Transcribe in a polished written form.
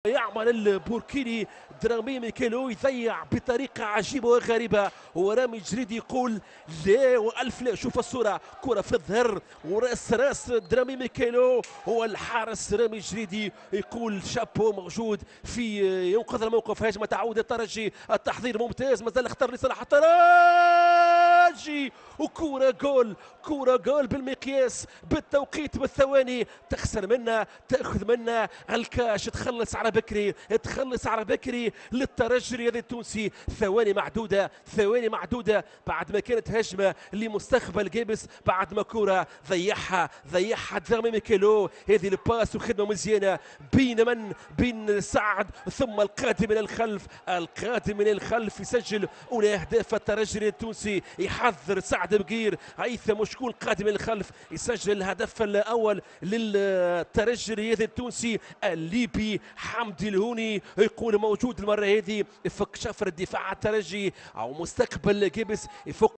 يعمل البوركيني درامي ميكيلو يضيع بطريقة عجيبة وغريبة، ورامي جريدي يقول لا والف لا. شوف الصورة، كرة في الظهر راس درامي ميكيلو، هو الحارس رامي جريدي يقول شابو موجود في ينقذ الموقف. هجمة تعود الترجي، التحضير ممتاز، مازال اختار لصلاح الترجي وكرة جول، كرة جول بالمقياس بالتوقيت بالثواني. تخسر منا، تاخذ منا الكاش، تخلص على بكري، تخلص على بكري للترجي الرياضي التونسي. ثواني معدودة، ثواني معدودة بعد ما كانت هجمة لمستقبل جيبس، بعد ما كرة ضيعها درامي ميكيلو. هذه الباس وخدمة مزيانة بين سعد، ثم القادم من الخلف، القادم من الخلف يسجل أولى أهداف الترجي التونسي. يحذر سعد بقير هيثم شكون قادم من الخلف، يسجل الهدف الأول للترجي الرياضي التونسي. الليبي حمدي الهوني يقول موجود المرة هذه، يفك شفر الدفاع الترجي أو مستقبل جيبس، يفك